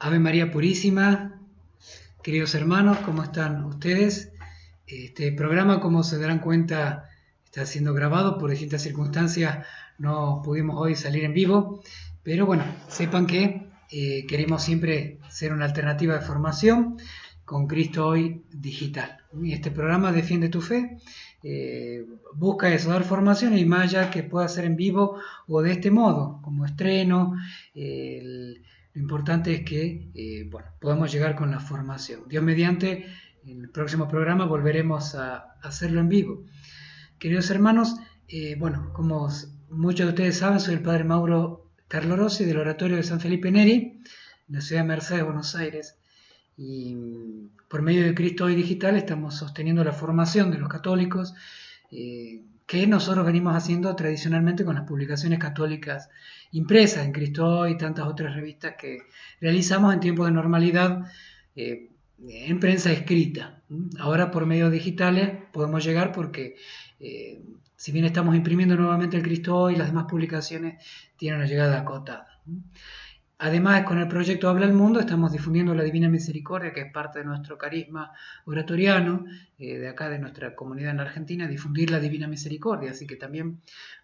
Ave María Purísima, queridos hermanos, ¿cómo están ustedes? Este programa, como se darán cuenta, está siendo grabado por distintas circunstancias. No pudimos hoy salir en vivo, pero bueno, sepan que queremos siempre ser una alternativa de formación con Cristo Hoy Digital. Y este programa Defiende tu Fe busca eso, dar formación y más allá que pueda ser en vivo o de este modo, como estreno. Lo importante es que podamos llegar con la formación. Dios mediante, en el próximo programa volveremos a hacerlo en vivo. Queridos hermanos, como muchos de ustedes saben, soy el Padre Mauro Carlo Rossi del Oratorio de San Felipe Neri, en la ciudad de Mercedes, Buenos Aires. Y por medio de Cristo Hoy Digital estamos sosteniendo la formación de los católicos que nosotros venimos haciendo tradicionalmente con las publicaciones católicas impresas en Cristo Hoy y tantas otras revistas que realizamos en tiempos de normalidad en prensa escrita. Ahora por medios digitales podemos llegar porque si bien estamos imprimiendo nuevamente el Cristo Hoy, las demás publicaciones tienen una llegada acotada. Además, con el proyecto Habla el Mundo estamos difundiendo la Divina Misericordia, que es parte de nuestro carisma oratoriano, de acá de nuestra comunidad en Argentina, difundir la Divina Misericordia. Así que también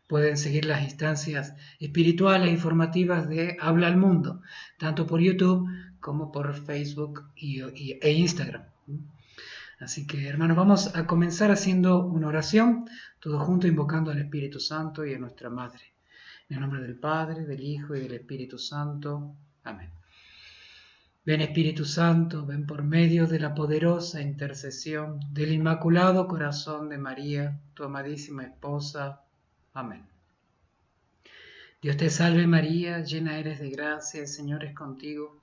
pueden seguir las instancias espirituales e informativas de Habla el Mundo, tanto por YouTube como por Facebook e Instagram. Así que, hermanos, vamos a comenzar haciendo una oración, todos juntos invocando al Espíritu Santo y a nuestra Madre. En el nombre del Padre, del Hijo y del Espíritu Santo. Amén. Ven Espíritu Santo, ven por medio de la poderosa intercesión del Inmaculado Corazón de María, tu amadísima esposa. Amén. Dios te salve María, llena eres de gracia, el Señor es contigo.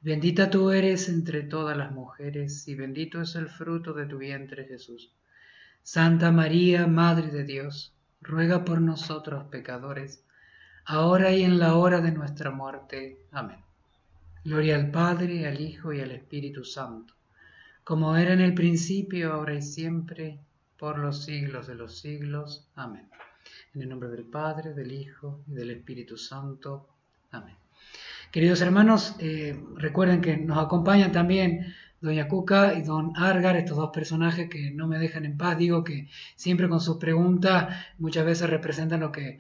Bendita tú eres entre todas las mujeres, y bendito es el fruto de tu vientre Jesús. Santa María, Madre de Dios, ruega por nosotros pecadores, ahora y en la hora de nuestra muerte. Amén. Gloria al Padre, al Hijo y al Espíritu Santo, como era en el principio, ahora y siempre, por los siglos de los siglos. Amén. En el nombre del Padre, del Hijo y del Espíritu Santo. Amén. Queridos hermanos, recuerden que nos acompañan también doña Cuca y don Argar, estos dos personajes que no me dejan en paz. Digo que siempre con sus preguntas muchas veces representan lo que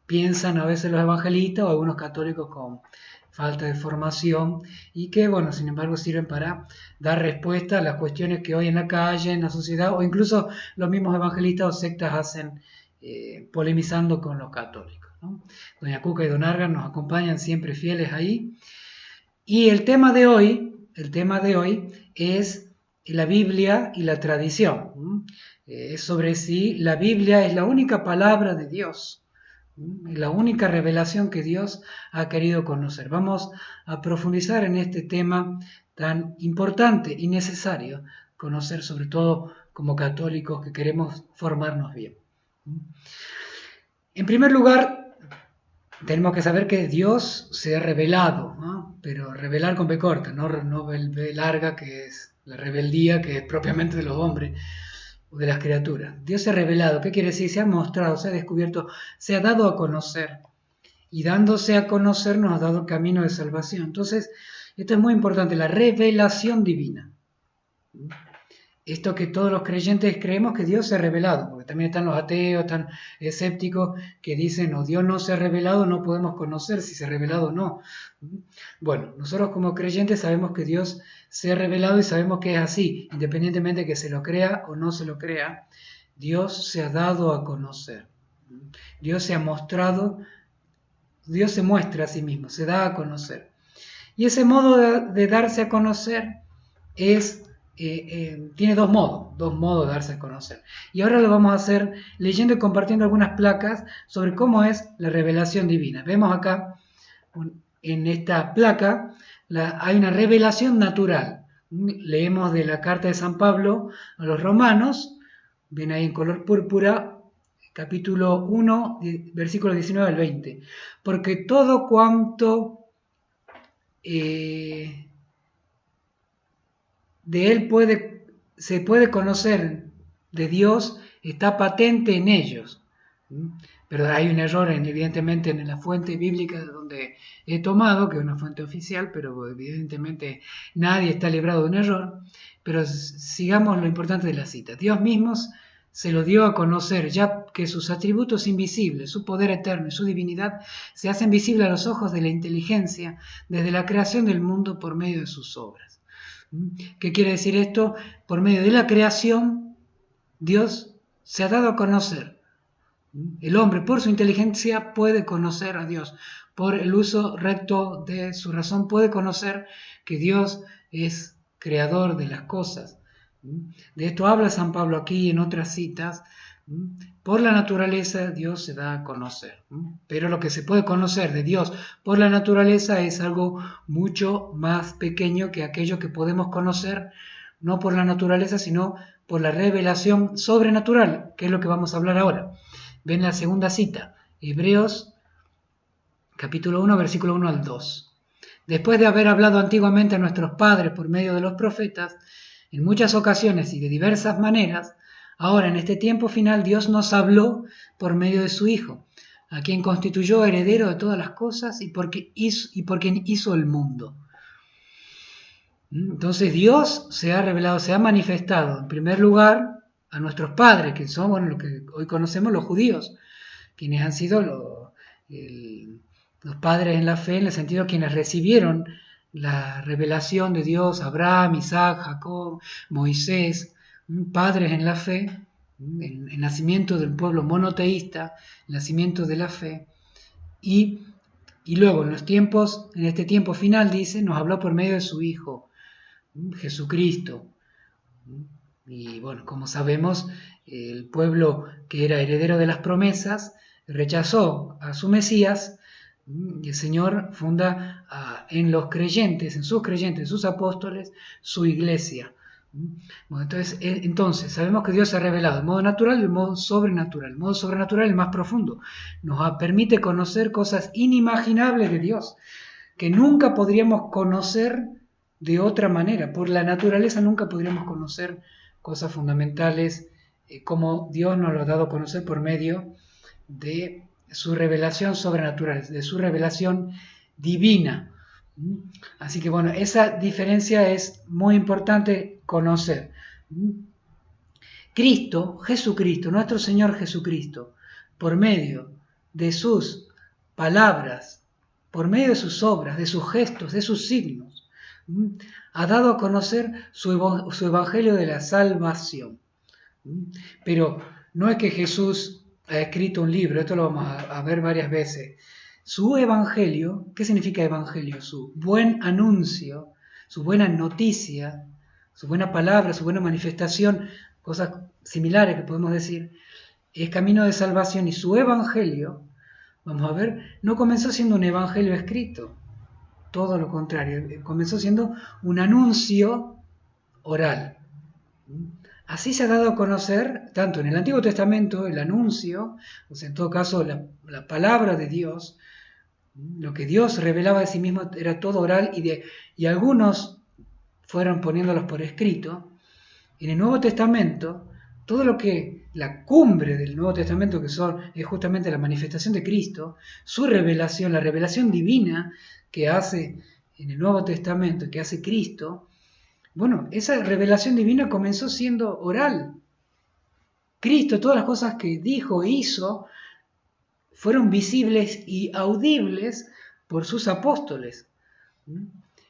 piensan a veces los evangelistas o algunos católicos con falta de formación y que, sin embargo sirven para dar respuesta a las cuestiones que hoy en la calle, en la sociedad o incluso los mismos evangelistas o sectas hacen polemizando con los católicos, ¿no? Doña Cuca y don Argar nos acompañan siempre fieles ahí. Y el tema de hoy es la Biblia y la tradición. Es sobre si la Biblia es la única palabra de Dios, la única revelación que Dios ha querido conocer. Vamos a profundizar en este tema tan importante y necesario conocer, sobre todo como católicos que queremos formarnos bien. En primer lugar, tenemos que saber que Dios se ha revelado, ¿no? Pero revelar con B corta, no B larga, que es la rebeldía que es propiamente de los hombres o de las criaturas. Dios se ha revelado. ¿Qué quiere decir? Se ha mostrado, se ha descubierto, se ha dado a conocer. Y dándose a conocer nos ha dado el camino de salvación. Entonces, esto es muy importante, la revelación divina. Esto que todos los creyentes creemos que Dios se ha revelado, porque también están los ateos, están escépticos que dicen, no, Dios no se ha revelado, no podemos conocer si se ha revelado o no. Bueno, nosotros como creyentes sabemos que Dios se ha revelado y sabemos que es así, independientemente de que se lo crea o no se lo crea, Dios se ha dado a conocer. Dios se ha mostrado, Dios se muestra a sí mismo, se da a conocer. Y ese modo de darse a conocer tiene dos modos de darse a conocer. Y ahora lo vamos a hacer leyendo y compartiendo algunas placas sobre cómo es la revelación divina. Vemos acá, en esta placa, hay una revelación natural. Leemos de la carta de San Pablo a los romanos, ven ahí en color púrpura, capítulo 1, versículos 19 al 20. Porque todo cuanto de él se puede conocer de Dios, está patente en ellos. Pero hay un error, evidentemente, en la fuente bíblica donde donde he tomado, que es una fuente oficial, pero evidentemente nadie está librado de un error. Pero sigamos lo importante de la cita. Dios mismo se lo dio a conocer, ya que sus atributos invisibles, su poder eterno y su divinidad se hacen visibles a los ojos de la inteligencia desde la creación del mundo por medio de sus obras. ¿Qué quiere decir esto? Por medio de la creación, Dios se ha dado a conocer. El hombre, por su inteligencia, puede conocer a Dios. Por el uso recto de su razón, puede conocer que Dios es creador de las cosas. De esto habla San Pablo aquí y en otras citas. Por la naturaleza Dios se da a conocer. Pero lo que se puede conocer de Dios por la naturaleza es algo mucho más pequeño que aquello que podemos conocer no por la naturaleza, sino por la revelación sobrenatural, que es lo que vamos a hablar ahora. Ven la segunda cita, Hebreos capítulo 1, versículo 1 al 2. Después de haber hablado antiguamente a nuestros padres por medio de los profetas, en muchas ocasiones y de diversas maneras, ahora en este tiempo final Dios nos habló por medio de su Hijo, a quien constituyó heredero de todas las cosas y por quien hizo el mundo. Entonces Dios se ha revelado, se ha manifestado en primer lugar a nuestros padres, que son lo que hoy conocemos los judíos, quienes han sido los padres en la fe, en el sentido de quienes recibieron la revelación de Dios, Abraham, Isaac, Jacob, Moisés, padres en la fe, el nacimiento del pueblo monoteísta, el nacimiento de la fe, y luego en este tiempo final, dice, nos habló por medio de su Hijo, Jesucristo. Y bueno, como sabemos, el pueblo que era heredero de las promesas rechazó a su Mesías, y el Señor funda en los creyentes, en sus apóstoles, su iglesia. Bueno, entonces, sabemos que Dios se ha revelado de modo natural y de modo sobrenatural. El modo sobrenatural es el más profundo. Nos permite conocer cosas inimaginables de Dios, que nunca podríamos conocer de otra manera. Por la naturaleza nunca podríamos conocer cosas fundamentales como Dios nos lo ha dado a conocer por medio de su revelación sobrenatural, de su revelación divina. Así que bueno, esa diferencia es muy importante conocer. Cristo, Jesucristo, nuestro Señor Jesucristo, por medio de sus palabras, por medio de sus obras, de sus gestos, de sus signos, ha dado a conocer su evangelio de la salvación. Pero no es que Jesús ha escrito un libro, esto lo vamos a ver varias veces. Su evangelio, ¿qué significa evangelio? Su buen anuncio, su buena noticia, su buena palabra, su buena manifestación, cosas similares que podemos decir, es camino de salvación. Y su evangelio, vamos a ver, no comenzó siendo un evangelio escrito, todo lo contrario, comenzó siendo un anuncio oral. Así se ha dado a conocer, tanto en el Antiguo Testamento, el anuncio, o sea, en todo caso la palabra de Dios, lo que Dios revelaba de sí mismo era todo oral y algunos fueron poniéndolos por escrito. En el Nuevo Testamento, todo lo que la cumbre del Nuevo Testamento es justamente la manifestación de Cristo, su revelación, la revelación divina que hace en el Nuevo Testamento, que hace Cristo. Bueno, esa revelación divina comenzó siendo oral. Cristo, todas las cosas que dijo e hizo, fueron visibles y audibles por sus apóstoles.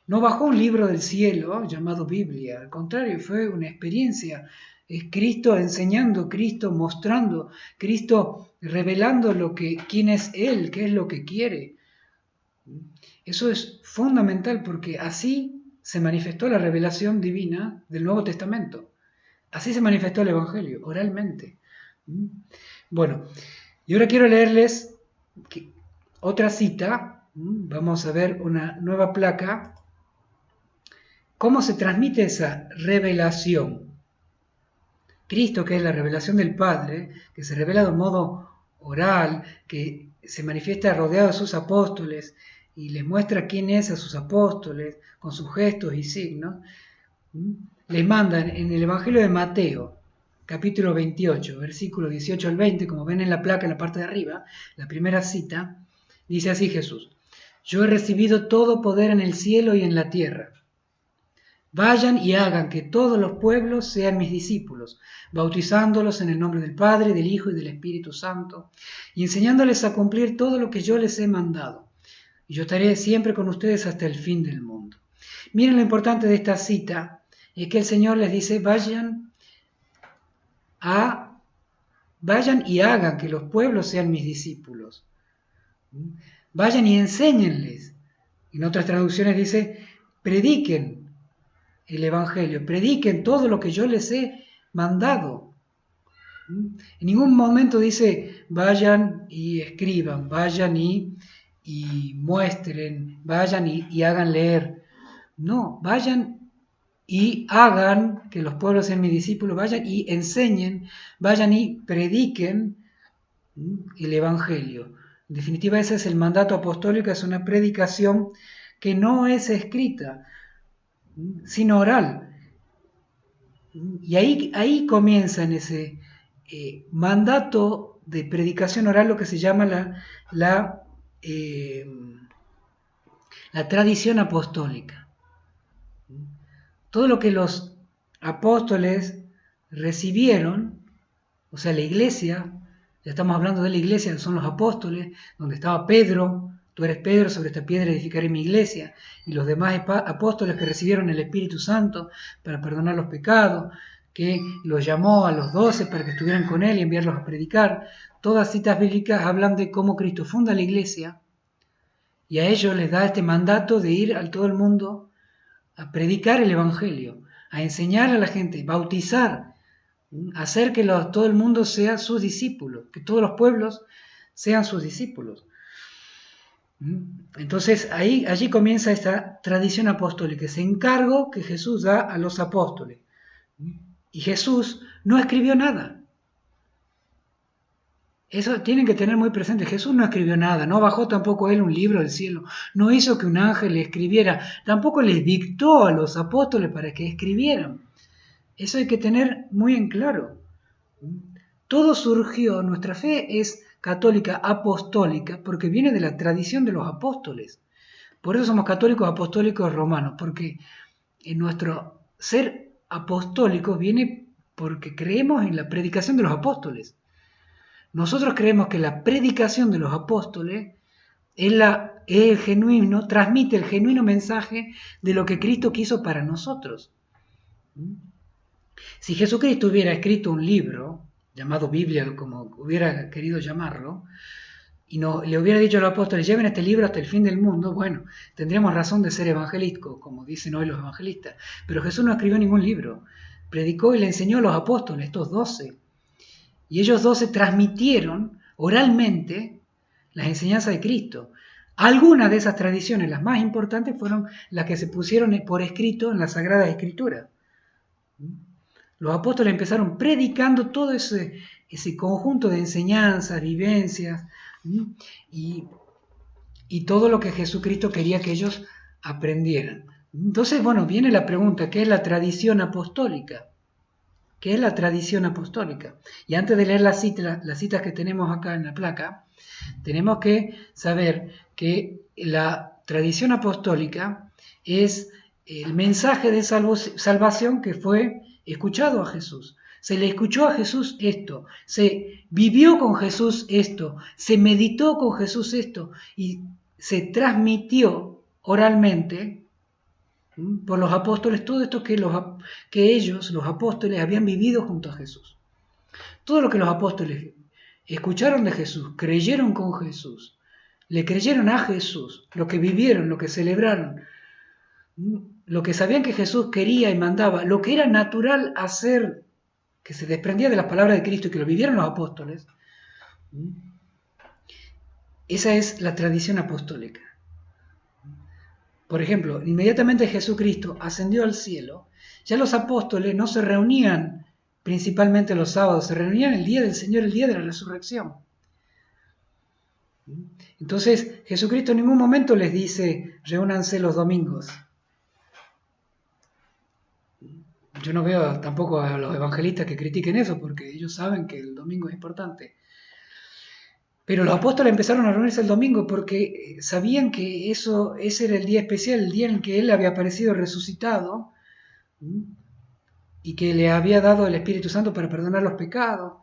No bajó un libro del cielo llamado Biblia, al contrario, fue una experiencia. Es Cristo enseñando, Cristo mostrando, Cristo revelando quién es Él, qué es lo que quiere. Eso es fundamental porque así se manifestó la revelación divina del Nuevo Testamento. Así se manifestó el Evangelio, oralmente. Bueno, y ahora quiero leerles otra cita. Vamos a ver una nueva placa. ¿Cómo se transmite esa revelación? Cristo, que es la revelación del Padre, que se revela de un modo oral, que se manifiesta rodeado de sus apóstoles y les muestra quién es a sus apóstoles con sus gestos y signos, les manda en el Evangelio de Mateo, capítulo 28, versículo 18 al 20, como ven en la placa en la parte de arriba, la primera cita, dice así Jesús: Yo he recibido todo poder en el cielo y en la tierra. Vayan y hagan que todos los pueblos sean mis discípulos, bautizándolos en el nombre del Padre, del Hijo y del Espíritu Santo, y enseñándoles a cumplir todo lo que yo les he mandado. Y yo estaré siempre con ustedes hasta el fin del mundo. Miren lo importante de esta cita, es que el Señor les dice, vayan y hagan que los pueblos sean mis discípulos. Vayan y enséñenles. En otras traducciones dice, prediquen el Evangelio, prediquen todo lo que yo les he mandado. En ningún momento dice, vayan y escriban, vayan y muestren, vayan y hagan leer. No, vayan y hagan que los pueblos sean mis discípulos, vayan y enseñen, vayan y prediquen el Evangelio. En definitiva, ese es el mandato apostólico, es una predicación que no es escrita, sino oral. Y ahí comienza en ese mandato de predicación oral lo que se llama la tradición apostólica. Todo lo que los apóstoles recibieron, o sea, la iglesia, ya estamos hablando de la iglesia, son los apóstoles, donde estaba Pedro, tú eres Pedro, sobre esta piedra edificaré mi iglesia, y los demás apóstoles que recibieron el Espíritu Santo para perdonar los pecados, que los llamó a los 12 para que estuvieran con él y enviarlos a predicar. Todas citas bíblicas hablan de cómo Cristo funda la iglesia, y a ellos les da este mandato de ir a todo el mundo a predicar el Evangelio, a enseñar a la gente, bautizar, hacer que todo el mundo sea sus discípulos, que todos los pueblos sean sus discípulos. Entonces allí comienza esta tradición apostólica, ese encargo que Jesús da a los apóstoles. Y Jesús no escribió nada. Eso tienen que tener muy presente. Jesús no escribió nada, no bajó tampoco él un libro del cielo, no hizo que un ángel le escribiera, tampoco les dictó a los apóstoles para que escribieran. Eso hay que tener muy en claro. Todo surgió, nuestra fe es católica apostólica porque viene de la tradición de los apóstoles. Por eso somos católicos apostólicos romanos, porque en nuestro ser apostólico viene porque creemos en la predicación de los apóstoles. Nosotros creemos que la predicación de los apóstoles es el genuino, transmite el genuino mensaje de lo que Cristo quiso para nosotros. Si Jesucristo hubiera escrito un libro, llamado Biblia, como hubiera querido llamarlo, y le hubiera dicho a los apóstoles, lleven este libro hasta el fin del mundo, bueno, tendríamos razón de ser evangelísticos, como dicen hoy los evangelistas. Pero Jesús no escribió ningún libro, predicó y le enseñó a los apóstoles, estos 12. Y ellos 12 transmitieron oralmente las enseñanzas de Cristo. Algunas de esas tradiciones, las más importantes, fueron las que se pusieron por escrito en la Sagrada Escritura. Los apóstoles empezaron predicando todo ese conjunto de enseñanzas, vivencias, y todo lo que Jesucristo quería que ellos aprendieran. Entonces, bueno, viene la pregunta, ¿qué es la tradición apostólica? ¿Qué es la tradición apostólica? Y antes de leer las citas que tenemos acá en la placa, tenemos que saber que la tradición apostólica es el mensaje de salvación que fue escuchado a Jesús. Se le escuchó a Jesús esto, se vivió con Jesús esto, se meditó con Jesús esto y se transmitió oralmente por los apóstoles todo esto que ellos, los apóstoles, habían vivido junto a Jesús. Todo lo que los apóstoles escucharon de Jesús, creyeron con Jesús, le creyeron a Jesús, lo que vivieron, lo que celebraron, lo que sabían que Jesús quería y mandaba, lo que era natural hacer, que se desprendía de las palabras de Cristo y que lo vivieron los apóstoles, esa es la tradición apostólica. Por ejemplo, inmediatamente Jesucristo ascendió al cielo, ya los apóstoles no se reunían principalmente los sábados, se reunían el día del Señor, el día de la resurrección. Entonces, Jesucristo en ningún momento les dice, reúnanse los domingos. Yo no veo tampoco a los evangelistas que critiquen eso, porque ellos saben que el domingo es importante. Pero los apóstoles empezaron a reunirse el domingo porque sabían que ese era el día especial, el día en que Él había aparecido resucitado y que le había dado el Espíritu Santo para perdonar los pecados.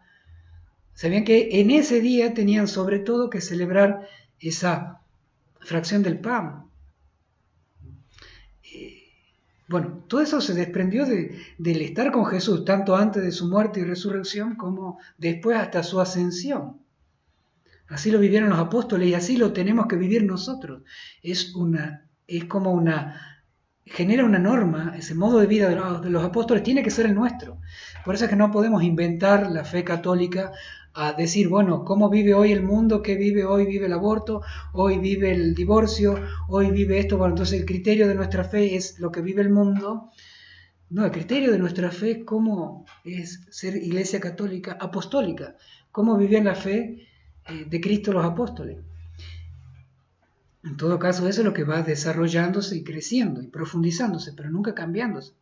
Sabían que en ese día tenían sobre todo que celebrar esa fracción del pan. Bueno, todo eso se desprendió del estar con Jesús, tanto antes de su muerte y resurrección como después hasta su ascensión. Así lo vivieron los apóstoles y así lo tenemos que vivir nosotros. Genera una norma, ese modo de vida de los apóstoles tiene que ser el nuestro. Por eso es que no podemos inventar la fe católica a decir, bueno, ¿cómo vive hoy el mundo? ¿Qué vive hoy? Vive el aborto, hoy vive el divorcio, hoy vive esto. Bueno, entonces el criterio de nuestra fe es lo que vive el mundo. No, el criterio de nuestra fe es cómo es ser iglesia católica apostólica, cómo vivían la fe de Cristo los apóstoles. En todo caso, eso es lo que va desarrollándose y creciendo y profundizándose, pero nunca cambiándose.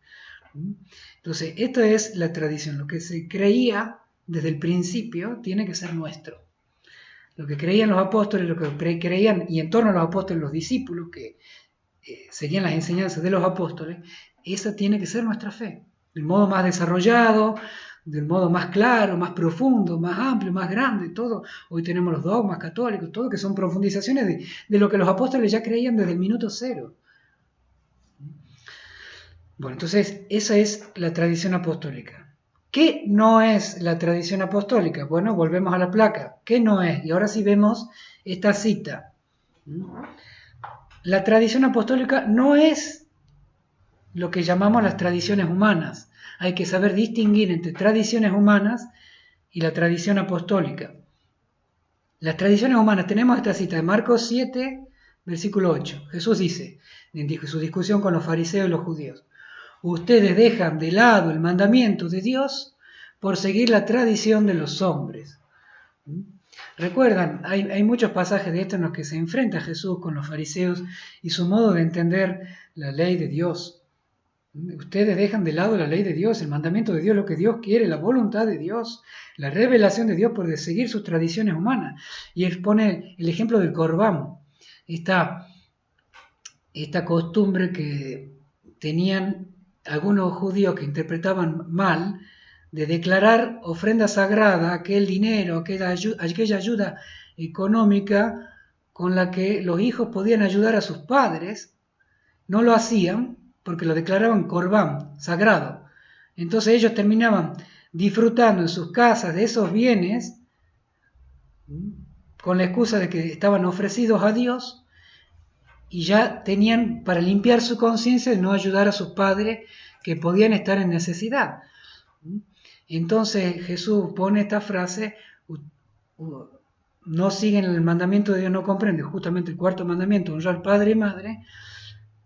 Entonces, esto es la tradición. Lo que se creía desde el principio tiene que ser nuestro. Lo que creían los apóstoles, lo que creían, y en torno a los apóstoles, los discípulos, que seguían las enseñanzas de los apóstoles, esa tiene que ser nuestra fe. Del modo más desarrollado, del modo más claro, más profundo, más amplio, más grande, todo. Hoy tenemos los dogmas católicos, todo que son profundizaciones de lo que los apóstoles ya creían desde el minuto cero. Bueno, entonces esa es la tradición apostólica. ¿Qué no es la tradición apostólica? Bueno, volvemos a la placa. ¿Qué no es? Y ahora sí vemos esta cita. La tradición apostólica no es lo que llamamos las tradiciones humanas. Hay que saber distinguir entre tradiciones humanas y la tradición apostólica. Las tradiciones humanas, tenemos esta cita de Marcos 7, versículo 8. Jesús dice, en su discusión con los fariseos y los judíos, ustedes dejan de lado el mandamiento de Dios por seguir la tradición de los hombres. Recuerdan, hay muchos pasajes de esto en los que se enfrenta Jesús con los fariseos y su modo de entender la ley de Dios. Ustedes dejan de lado la ley de Dios, el mandamiento de Dios, lo que Dios quiere, la voluntad de Dios, la revelación de Dios por seguir sus tradiciones humanas. Y expone el ejemplo del corbán, esta costumbre que tenían algunos judíos que interpretaban mal, de declarar ofrenda sagrada, aquel dinero, aquella ayuda económica con la que los hijos podían ayudar a sus padres. No lo hacían porque lo declaraban corbán, sagrado. Entonces ellos terminaban disfrutando en sus casas de esos bienes con la excusa de que estaban ofrecidos a Dios y ya tenían para limpiar su conciencia de no ayudar a sus padres que podían estar en necesidad. Entonces Jesús pone esta frase, no siguen el mandamiento de Dios, no comprenden, justamente el cuarto mandamiento, honrar padre y madre,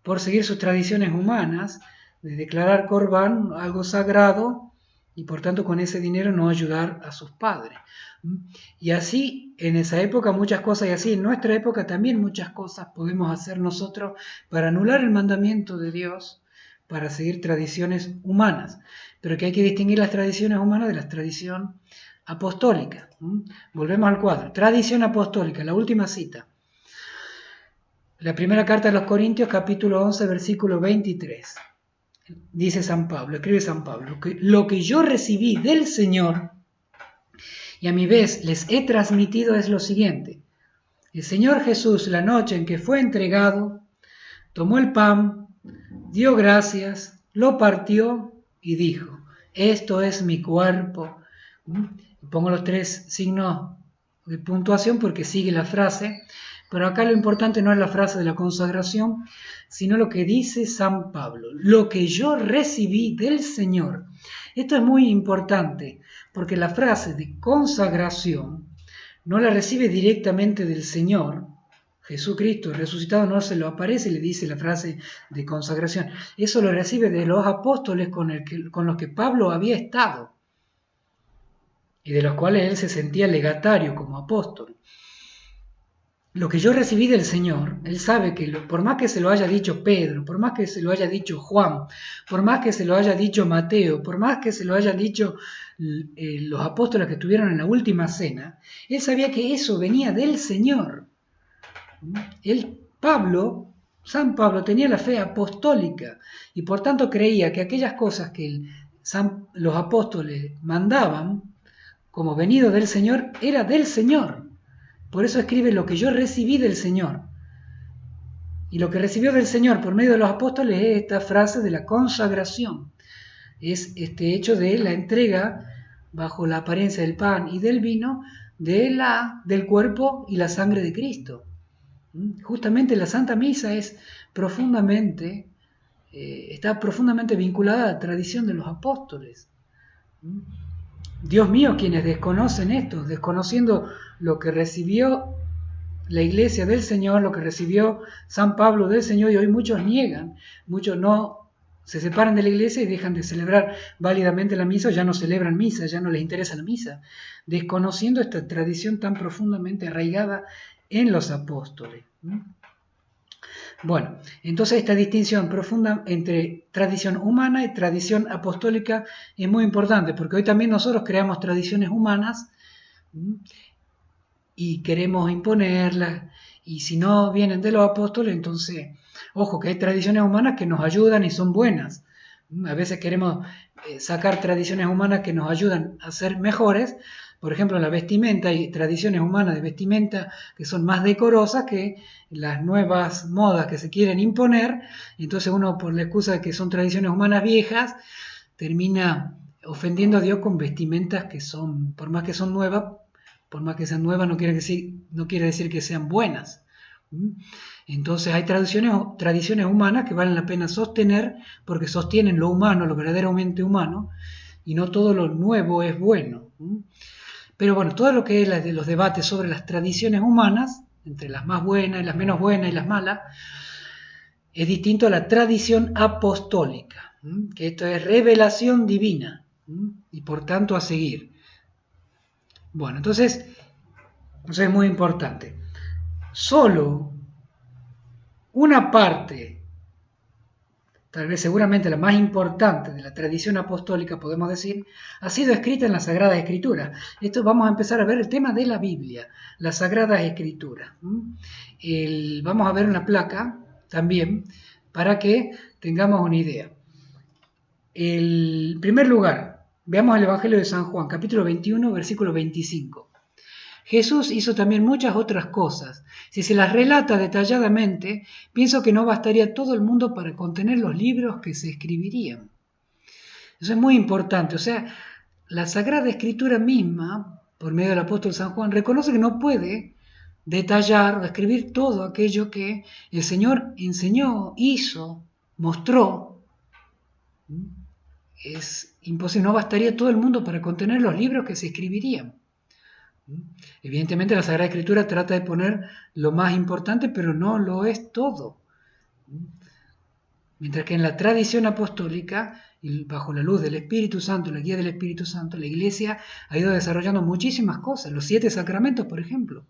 por seguir sus tradiciones humanas, de declarar corbán algo sagrado y por tanto con ese dinero no ayudar a sus padres. Y así en esa época muchas cosas, y así en nuestra época también muchas cosas podemos hacer nosotros para anular el mandamiento de Dios, para seguir tradiciones humanas, pero que hay que distinguir las tradiciones humanas de la tradición apostólica. Volvemos al cuadro. Tradición apostólica, la última cita. La primera carta de los Corintios, capítulo 11, versículo 23. Dice San Pablo, escribe San Pablo, que lo que yo recibí del Señor y a mi vez les he transmitido es lo siguiente. El Señor Jesús, la noche en que fue entregado, tomó el pan, dio gracias, lo partió y dijo, esto es mi cuerpo. Pongo los 3 signos de puntuación porque sigue la frase. Pero acá lo importante no es la frase de la consagración, sino lo que dice San Pablo. Lo que yo recibí del Señor. Esto es muy importante, porque la frase de consagración no la recibe directamente del Señor. Jesucristo resucitado no se lo aparece y le dice la frase de consagración. Eso lo recibe de los apóstoles con los que Pablo había estado y de los cuales él se sentía legatario como apóstol. lo que yo recibí del Señor, Él sabe que por más que se lo haya dicho Pedro, por más que se lo haya dicho Juan, por más que se lo haya dicho Mateo, por más que se lo hayan dicho los apóstoles que estuvieron en la última cena, Él sabía que eso venía del Señor. San Pablo tenía la fe apostólica y por tanto creía que aquellas cosas que los apóstoles mandaban como venido del Señor era del Señor. Por eso escribe lo que yo recibí del Señor. Y lo que recibió del Señor por medio de los apóstoles es esta frase de la consagración. Es este hecho de la entrega bajo la apariencia del pan y del vino del cuerpo y la sangre de Cristo. Justamente la Santa Misa está profundamente vinculada a la tradición de los apóstoles. Dios mío, quienes desconocen esto, desconociendo lo que recibió la Iglesia del Señor, lo que recibió San Pablo del Señor, y hoy muchos niegan, muchos no se separan de la Iglesia y dejan de celebrar válidamente la misa, o ya no celebran misa, ya no les interesa la misa, desconociendo esta tradición tan profundamente arraigada en los apóstoles. Bueno, entonces esta distinción profunda entre tradición humana y tradición apostólica es muy importante, porque hoy también nosotros creamos tradiciones humanas y queremos imponerlas, y si no vienen de los apóstoles, entonces, ojo, que hay tradiciones humanas que nos ayudan y son buenas. A veces queremos sacar tradiciones humanas que nos ayudan a ser mejores. Por ejemplo, en la vestimenta hay tradiciones humanas de vestimenta que son más decorosas que las nuevas modas que se quieren imponer. Entonces uno, por la excusa de que son tradiciones humanas viejas, termina ofendiendo a Dios con vestimentas que son, por más que son nuevas, por más que sean nuevas, no quiere decir que sean buenas. Entonces hay tradiciones humanas que valen la pena sostener porque sostienen lo humano, lo verdaderamente humano, y no todo lo nuevo es bueno. Pero bueno, todo lo que es de los debates sobre las tradiciones humanas, entre las más buenas y las menos buenas y las malas, es distinto a la tradición apostólica, que esto es revelación divina, y por tanto a seguir. Bueno, entonces, eso es muy importante. Solo una parte, tal vez seguramente la más importante de la tradición apostólica, podemos decir, ha sido escrita en la Sagrada Escritura. Esto vamos a empezar a ver el tema de la Biblia, la Sagrada Escritura. Vamos a ver una placa también para que tengamos una idea. En primer lugar, veamos el Evangelio de San Juan, capítulo 21, versículo 25. Jesús hizo también muchas otras cosas. Si se las relata detalladamente, pienso que no bastaría todo el mundo para contener los libros que se escribirían. Eso es muy importante. O sea, la Sagrada Escritura misma, por medio del apóstol San Juan, reconoce que no puede detallar o escribir todo aquello que el Señor enseñó, hizo, mostró. Es imposible, no bastaría todo el mundo para contener los libros que se escribirían. Evidentemente la Sagrada Escritura trata de poner lo más importante, pero no lo es todo. Mientras que en la tradición apostólica, y bajo la luz del Espíritu Santo, la guía del Espíritu Santo, la Iglesia ha ido desarrollando muchísimas cosas. Los 7 sacramentos, por ejemplo,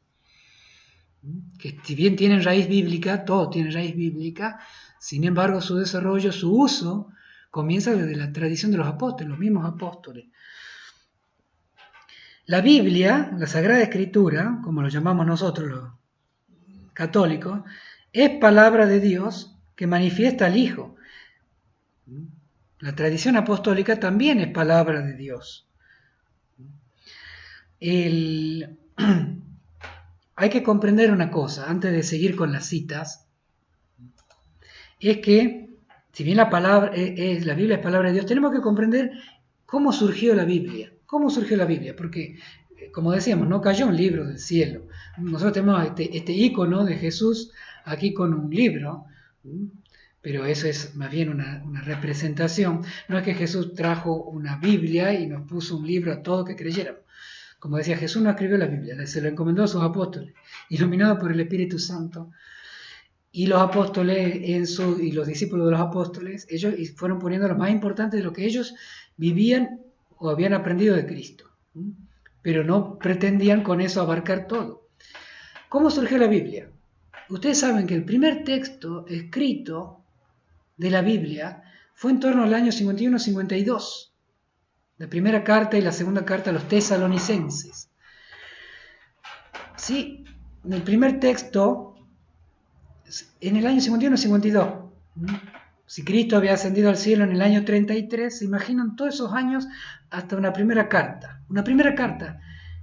que si bien tienen raíz bíblica, todo tiene raíz bíblica, sin embargo su desarrollo, su uso, comienza desde la tradición de los apóstoles, los mismos apóstoles. La Biblia, la Sagrada Escritura, como lo llamamos nosotros los católicos, es palabra de Dios que manifiesta al Hijo. La tradición apostólica también es palabra de Dios. Hay que comprender una cosa, antes de seguir con las citas, es que, si bien la Biblia es palabra de Dios, tenemos que comprender cómo surgió la Biblia. ¿Cómo surgió la Biblia? Porque, como decíamos, no cayó un libro del cielo. Nosotros tenemos este icono de Jesús aquí con un libro, pero eso es más bien una representación. No es que Jesús trajo una Biblia y nos puso un libro a todos que creyéramos. Como decía, Jesús no escribió la Biblia, se lo encomendó a sus apóstoles, iluminados por el Espíritu Santo. Y los apóstoles y los discípulos de los apóstoles, ellos fueron poniendo lo más importante de lo que ellos vivían o habían aprendido de Cristo. Pero no pretendían con eso abarcar todo. ¿Cómo surgió la Biblia? Ustedes saben que el primer texto escrito de la Biblia fue en torno al año 51-52. La primera carta y la segunda carta a los tesalonicenses. Sí, en el primer texto, en el año 51-52. Si Cristo había ascendido al cielo en el año 33, se imaginan todos esos años hasta una primera carta. Una primera carta.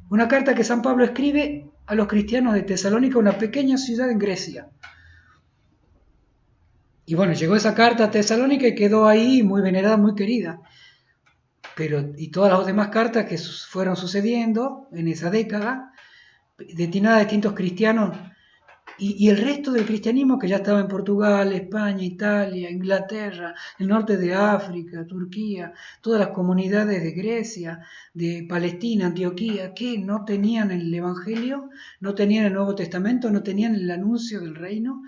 Una carta que San Pablo escribe a los cristianos de Tesalónica, una pequeña ciudad en Grecia. Y bueno, llegó esa carta a Tesalónica y quedó ahí muy venerada, muy querida. Y todas las demás cartas que fueron sucediendo en esa década, destinadas a distintos cristianos, y el resto del cristianismo que ya estaba en Portugal, España, Italia, Inglaterra, el norte de África, Turquía, todas las comunidades de Grecia, de Palestina, Antioquía, que no tenían el Evangelio, no tenían el Nuevo Testamento, no tenían el anuncio del reino.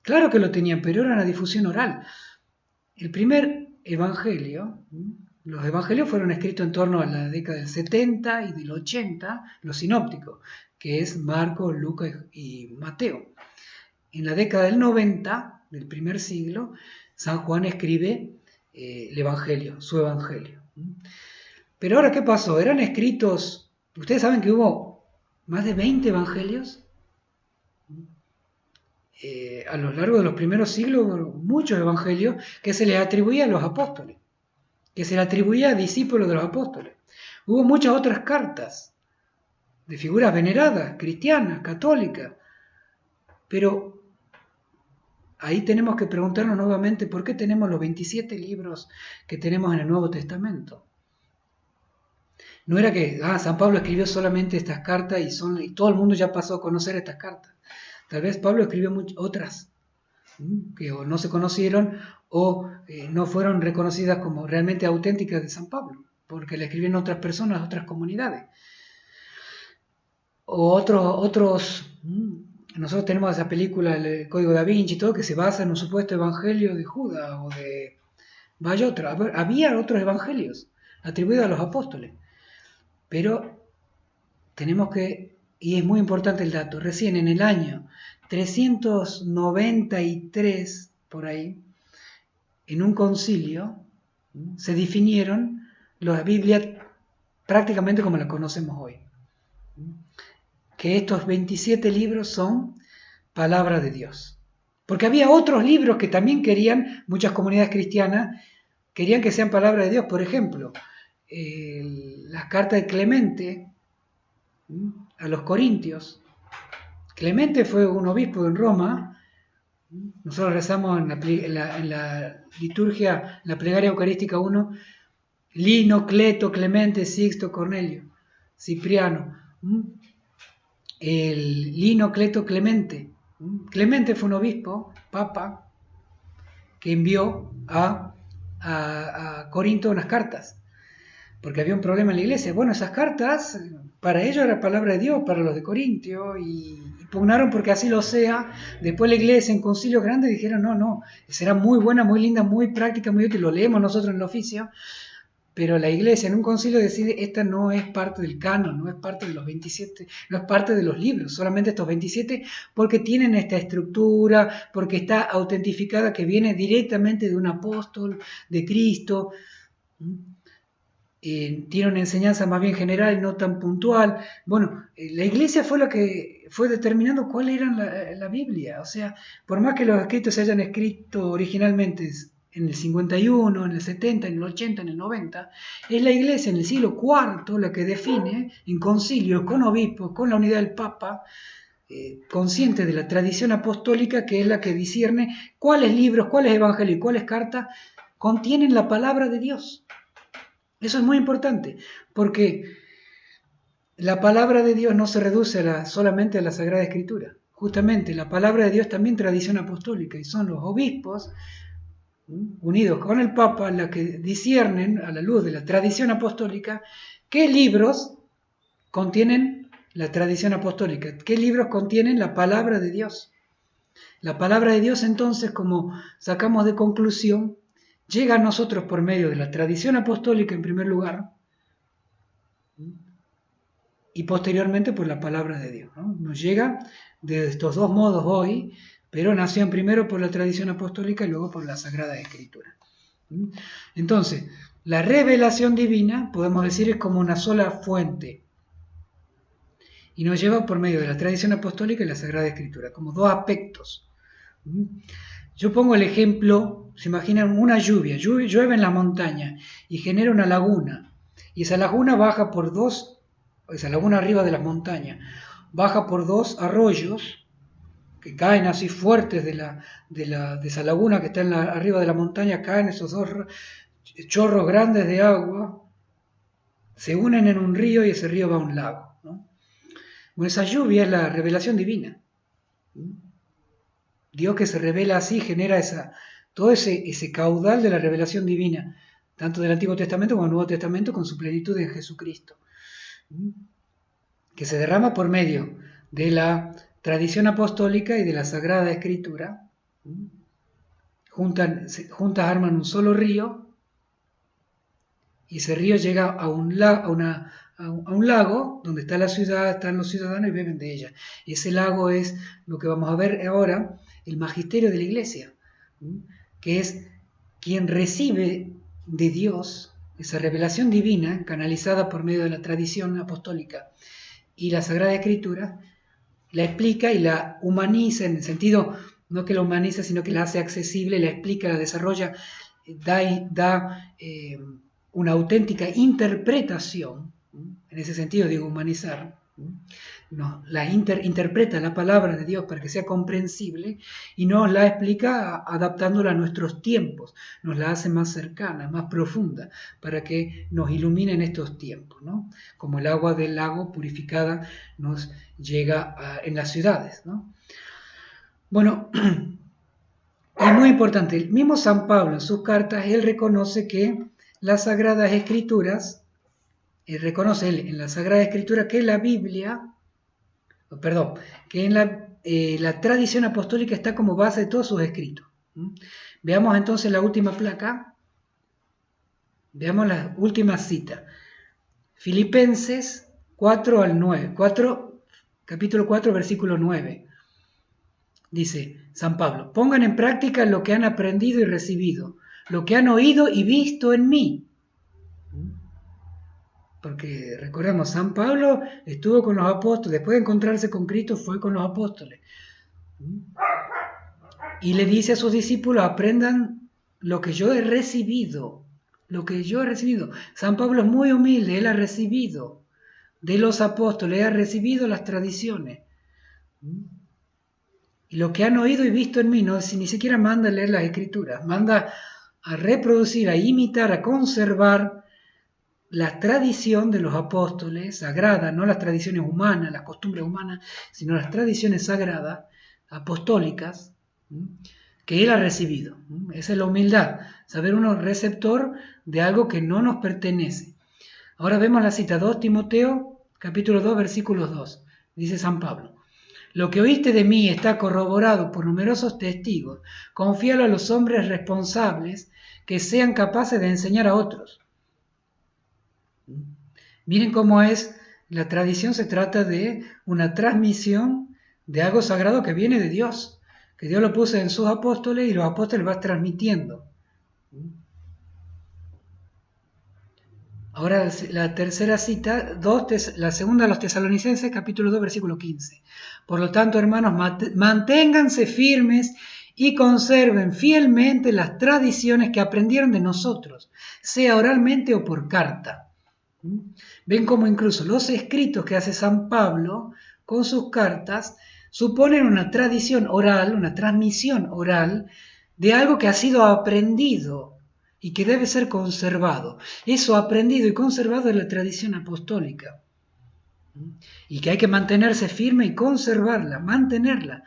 Claro que lo tenían, pero era una difusión oral. El primer evangelio, los evangelios fueron escritos en torno a la década del 70 y del 80, los sinópticos, que es Marcos, Lucas y Mateo. En la década del 90, del primer siglo, San Juan escribe el evangelio, su evangelio. Pero ahora, ¿qué pasó? Eran escritos, ustedes saben que hubo más de 20 evangelios. A lo largo de los primeros siglos, muchos evangelios que se les atribuía a los apóstoles, que se le atribuía a discípulos de los apóstoles. Hubo muchas otras cartas de figuras veneradas, cristianas, católicas, pero ahí tenemos que preguntarnos nuevamente por qué tenemos los 27 libros que tenemos en el Nuevo Testamento. No era que San Pablo escribió solamente estas cartas y todo el mundo ya pasó a conocer estas cartas. Tal vez Pablo escribió otras que o no se conocieron o no fueron reconocidas como realmente auténticas de San Pablo, porque le escribieron otras personas, otras comunidades. O otros, nosotros tenemos esa película, el Código Da Vinci y todo, que se basa en un supuesto evangelio de Judas o de... Vaya otro. Había otros evangelios atribuidos a los apóstoles, pero tenemos que, y es muy importante el dato, recién en el año 393, por ahí, en un concilio, se definieron la Biblia prácticamente como la conocemos hoy. Que estos 27 libros son palabra de Dios. Porque había otros libros que también querían, muchas comunidades cristianas, querían que sean palabra de Dios. Por ejemplo, las cartas de Clemente a los Corintios. Clemente fue un obispo en Roma. Nosotros rezamos en la liturgia, la plegaria eucarística 1, Lino, Cleto, Clemente, Sixto, Cornelio, Cipriano. El Lino, Cleto, Clemente. Clemente fue un obispo, papa, que envió a Corinto unas cartas, porque había un problema en la iglesia. Bueno, esas cartas, para ellos era palabra de Dios, para los de Corintio, y pugnaron porque así lo sea. Después la iglesia en concilios grandes dijeron, no, será muy buena, muy linda, muy práctica, muy útil, lo leemos nosotros en el oficio, pero la iglesia en un concilio decide, esta no es parte del canon, no es parte de los 27, no es parte de los libros, solamente estos 27, porque tienen esta estructura, porque está autentificada que viene directamente de un apóstol, de Cristo. Tiene una enseñanza más bien general y no tan puntual. Bueno, la iglesia fue la que fue determinando cuál era la Biblia. O sea, por más que los escritos se hayan escrito originalmente en el 51, en el 70, en el 80, en el 90, es la iglesia en el siglo IV la que define en concilios, con obispos, con la unidad del Papa, consciente de la tradición apostólica, que es la que discierne cuáles libros, cuáles evangelios y cuáles cartas contienen la palabra de Dios. Eso es muy importante, porque la palabra de Dios no se reduce solamente a la Sagrada Escritura. Justamente la palabra de Dios también tradición apostólica, y son los obispos unidos con el Papa la que disciernen a la luz de la tradición apostólica qué libros contienen la tradición apostólica, qué libros contienen la palabra de Dios. La palabra de Dios entonces, como sacamos de conclusión, llega a nosotros por medio de la tradición apostólica en primer lugar, y posteriormente por la palabra de Dios, ¿no? Nos llega de estos dos modos hoy, pero nació primero por la tradición apostólica y luego por la Sagrada Escritura. Entonces, la revelación divina, podemos decir, es como una sola fuente y nos lleva por medio de la tradición apostólica y la Sagrada Escritura, como dos aspectos. Yo pongo el ejemplo, se imaginan una lluvia, llueve en la montaña y genera una laguna, y esa laguna baja por esa laguna arriba de las montañas, baja por dos arroyos que caen así fuertes de esa laguna que está arriba de la montaña, caen esos dos chorros grandes de agua, se unen en un río y ese río va a un lago, ¿no? Bueno, esa lluvia es la revelación divina. Dios que se revela así genera todo ese caudal de la revelación divina, tanto del Antiguo Testamento como del Nuevo Testamento, con su plenitud en Jesucristo, que se derrama por medio de la tradición apostólica y de la Sagrada Escritura. Juntas arman un solo río, y ese río llega a un lago donde está la ciudad, están los ciudadanos y beben de ella. Y ese lago es lo que vamos a ver ahora, el magisterio de la Iglesia, que es quien recibe de Dios esa revelación divina canalizada por medio de la tradición apostólica y la Sagrada Escritura, la explica y la humaniza, en el sentido, no que la humaniza, sino que la hace accesible, la explica, la desarrolla, da una auténtica interpretación, en ese sentido digo humanizar, no, interpreta la palabra de Dios para que sea comprensible y nos la explica adaptándola a nuestros tiempos, nos la hace más cercana, más profunda, para que nos ilumine en estos tiempos, ¿no? Como el agua del lago purificada nos llega en las ciudades, ¿no? Bueno, es muy importante, el mismo San Pablo en sus cartas, él reconoce que las Sagradas Escrituras, reconoce él en la Sagrada Escritura que la Biblia, que en la tradición apostólica está como base de todos sus escritos. Veamos entonces la última placa, veamos la última cita. Filipenses 4 al 9, capítulo 4, versículo 9. Dice San Pablo, pongan en práctica lo que han aprendido y recibido, lo que han oído y visto en mí. Porque recordemos, San Pablo estuvo con los apóstoles, después de encontrarse con Cristo fue con los apóstoles. Y le dice a sus discípulos, aprendan lo que yo he recibido, lo que yo he recibido. San Pablo es muy humilde, él ha recibido de los apóstoles, ha recibido las tradiciones. Y lo que han oído y visto en mí, no, si ni siquiera manda a leer las Escrituras, manda a reproducir, a imitar, a conservar la tradición de los apóstoles sagrada, no las tradiciones humanas, las costumbres humanas, sino las tradiciones sagradas, apostólicas, que él ha recibido. Esa es la humildad, saber uno receptor de algo que no nos pertenece. Ahora vemos la cita, 2 Timoteo, capítulo 2, versículos 2. Dice San Pablo, lo que oíste de mí está corroborado por numerosos testigos. Confíalo a los hombres responsables que sean capaces de enseñar a otros. Miren cómo es, la tradición se trata de una transmisión de algo sagrado que viene de Dios, que Dios lo puso en sus apóstoles y los apóstoles van transmitiendo. Ahora la tercera cita, la segunda a los Tesalonicenses, capítulo 2, versículo 15. Por lo tanto, hermanos, manténganse firmes y conserven fielmente las tradiciones que aprendieron de nosotros, sea oralmente o por carta. Ven cómo incluso los escritos que hace San Pablo con sus cartas suponen una tradición oral, una transmisión oral de algo que ha sido aprendido y que debe ser conservado. Eso aprendido y conservado es la tradición apostólica. Y que hay que mantenerse firme y conservarla, mantenerla.